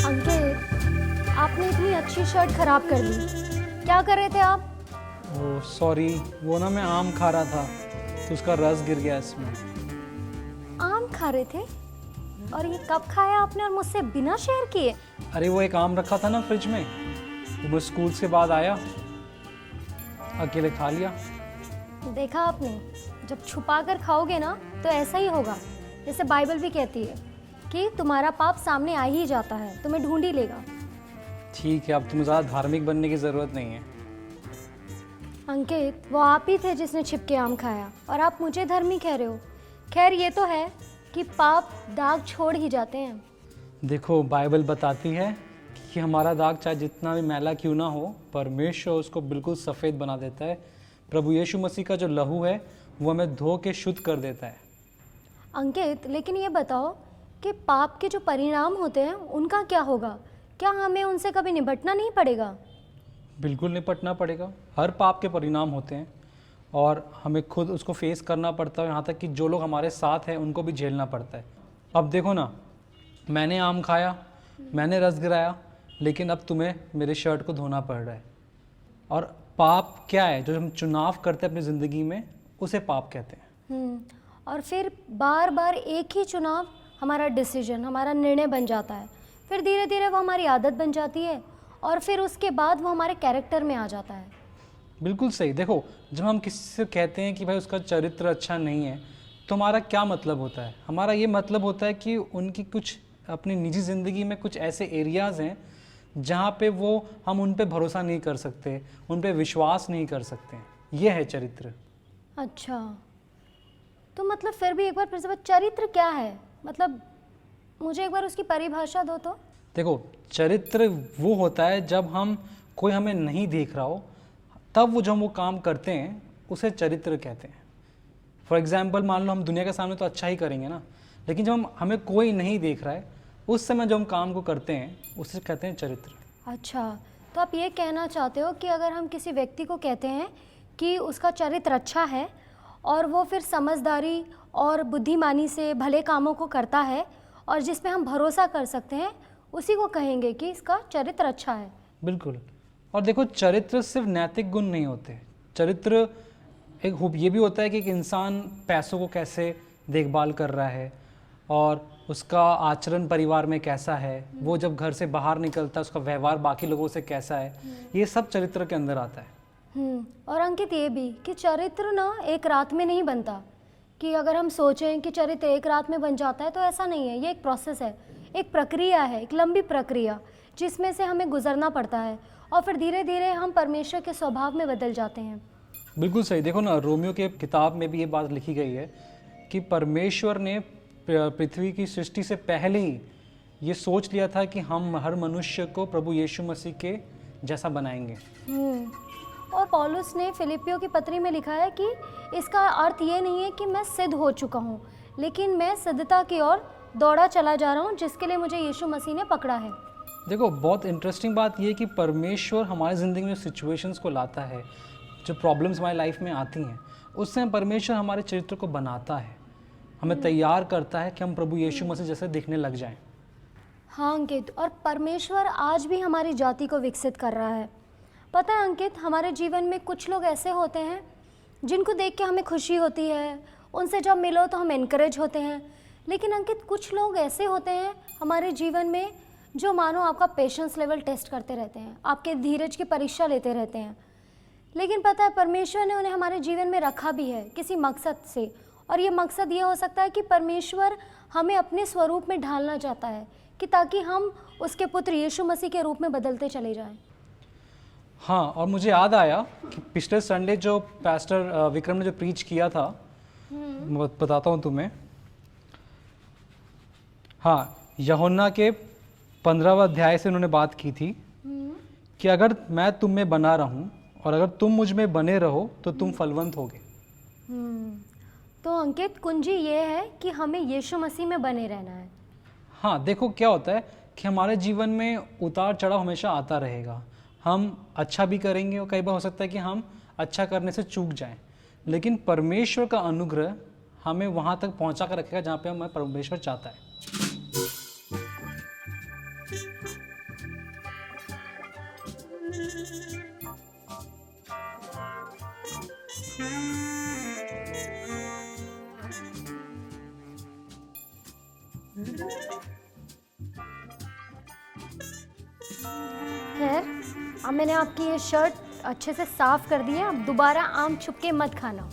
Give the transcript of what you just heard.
अंकित, आपने इतनी अच्छी शर्ट खराब कर दी। क्या कर रहे थे आप? ओह सॉरी, वो ना मैं आम खा रहा था तो उसका रस गिर गया इसमें। आम खा रहे थे? और ये कब खाया आपने और मुझसे बिना शेयर किए? अरे वो एक आम रखा था ना फ्रिज में, तो मैं स्कूल से बाद आया, अकेले खा लिया। देखा आपने, जब छुपा कर खाओगे ना तो ऐसा ही होगा। जैसे बाइबल भी कहती है कि तुम्हारा पाप सामने आ ही जाता है, तुम्हें ढूंढ ही लेगा। ठीक है, अब तुम्हें ज़्यादा धार्मिक बनने की ज़रूरत नहीं है। अंकित, वो आप ही थे जिसने छिप के आम खाया और आप मुझे धर्मी कह रहे हो। खैर, ये तो है कि पाप दाग छोड़ ही जाते हैं। देखो, बाइबल बताती है कि हमारा दाग चाहे जितना भी मैला क्यों ना हो, परमेश्वर उसको बिल्कुल सफ़ेद बना देता है। प्रभु यीशु मसीह का जो लहू है वो हमें धो के शुद्ध कर देता है। अंकित, लेकिन ये बताओ कि पाप के जो परिणाम होते हैं उनका क्या होगा? क्या हमें उनसे कभी निपटना नहीं पड़ेगा? बिल्कुल निपटना पड़ेगा। हर पाप के परिणाम होते हैं और हमें खुद उसको फेस करना पड़ता है। यहाँ तक कि जो लोग हमारे साथ हैं उनको भी झेलना पड़ता है। अब देखो ना, मैंने आम खाया, मैंने रस गिराया, लेकिन अब तुम्हें मेरे शर्ट को धोना पड़ रहा है। और पाप क्या है? जो हम चुनाव करते हैं अपनी ज़िंदगी में, उसे पाप कहते हैं। और फिर बार बार एक ही चुनाव हमारा डिसीजन, हमारा निर्णय बन जाता है। फिर धीरे धीरे वो हमारी आदत बन जाती है और फिर उसके बाद वो हमारे कैरेक्टर में आ जाता है। बिल्कुल सही। देखो, जब हम किसी से कहते हैं कि भाई उसका चरित्र अच्छा नहीं है, तो हमारा क्या मतलब होता है? हमारा ये मतलब होता है कि उनकी कुछ अपनी निजी ज़िंदगी में कुछ ऐसे एरियाज़ हैं जहाँ पे हम उन पे भरोसा नहीं कर सकते, उन पे विश्वास नहीं कर सकते। ये है चरित्र। अच्छा, तो मतलब फिर भी एक बार फिर से चरित्र क्या है? मतलब मुझे एक बार उसकी परिभाषा दो तो। देखो, चरित्र वो होता है जब कोई हमें नहीं देख रहा हो, तब जब वो काम करते हैं उसे चरित्र कहते हैं। फॉर एग्जाम्पल, मान लो हम दुनिया के सामने तो अच्छा ही करेंगे ना, लेकिन जब हमें कोई नहीं देख रहा है, उस समय जो हम काम को करते हैं उसे कहते हैं चरित्र। अच्छा, तो आप ये कहना चाहते हो कि अगर हम किसी व्यक्ति को कहते हैं कि उसका चरित्र अच्छा है और वो फिर समझदारी और बुद्धिमानी से भले कामों को करता है और जिस पे हम भरोसा कर सकते हैं, उसी को कहेंगे कि इसका चरित्र अच्छा है। बिल्कुल। और देखो, चरित्र सिर्फ नैतिक गुण नहीं होते। चरित्र ये भी होता है कि एक इंसान पैसों को कैसे देखभाल कर रहा है और उसका आचरण परिवार में कैसा है, वो जब घर से बाहर निकलता है उसका व्यवहार बाकी लोगों से कैसा है, ये सब चरित्र के अंदर आता है। और अंकित, ये भी कि चरित्र ना एक रात में नहीं बनता। कि अगर हम सोचें कि चरित्र एक रात में बन जाता है, तो ऐसा नहीं है। ये एक प्रोसेस है, एक प्रक्रिया है, एक लंबी प्रक्रिया जिसमें से हमें गुजरना पड़ता है और फिर धीरे धीरे हम परमेश्वर के स्वभाव में बदल जाते हैं। बिल्कुल सही। देखो ना, रोमियो के किताब में भी ये बात लिखी गई है कि परमेश्वर ने पृथ्वी की सृष्टि से पहले ही ये सोच लिया था कि हम हर मनुष्य को प्रभु यीशु मसीह के जैसा बनाएंगे। और पौलुस ने फिलिपियों की पत्री में लिखा है कि इसका अर्थ ये नहीं है कि मैं सिद्ध हो चुका हूँ, लेकिन मैं सिद्धता की ओर दौड़ा चला जा रहा हूँ जिसके लिए मुझे यीशु मसीह ने पकड़ा है। देखो, बहुत इंटरेस्टिंग बात ये है कि परमेश्वर हमारी ज़िंदगी में सिचुएशंस को लाता है, जो प्रॉब्लम्स हमारी लाइफ में आती हैं, उससे परमेश्वर हमारे चरित्र को बनाता है, हमें तैयार करता है कि हम प्रभु यीशु मसीह जैसे दिखने लग जाएं। हाँ अंकित, और परमेश्वर आज भी हमारी जाति को विकसित कर रहा है। पता है अंकित, हमारे जीवन में कुछ लोग ऐसे होते हैं जिनको देख के हमें खुशी होती है, उनसे जब मिलो तो हम इनकरेज होते हैं। लेकिन अंकित, कुछ लोग ऐसे होते हैं हमारे जीवन में जो मानो आपका पेशेंस लेवल टेस्ट करते रहते हैं, आपके धीरज की परीक्षा लेते रहते हैं। लेकिन पता है, परमेश्वर ने उन्हें हमारे जीवन में रखा भी है किसी मकसद से, और ये मकसद ये हो सकता है कि परमेश्वर हमें अपने स्वरूप में ढालना चाहता है कि ताकि हम उसके पुत्र यीशु मसीह के रूप में बदलते चले जाएं। हाँ, और मुझे याद आया कि पिछले संडे जो पास्टर विक्रम ने जो प्रीच किया था, मैं बताता हूँ तुम्हें। हाँ, यूहन्ना के 15वें अध्याय से उन्होंने बात की थी कि अगर मैं तुम में बना रहूं और अगर तुम मुझ में बने रहो तो तुम फलवंत होगे। तो अंकित, कुंजी ये है कि हमें यीशु मसीह में बने रहना है। हाँ, देखो क्या होता है कि हमारे जीवन में उतार चढ़ाव हमेशा आता रहेगा। हम अच्छा भी करेंगे और कई बार हो सकता है कि हम अच्छा करने से चूक जाएं, लेकिन परमेश्वर का अनुग्रह हमें वहाँ तक पहुँचा कर रखेगा जहाँ पे हमें परमेश्वर चाहता है। खैर, अब मैंने आपकी ये शर्ट अच्छे से साफ कर दी है। अब दोबारा आम छुप के मत खाना।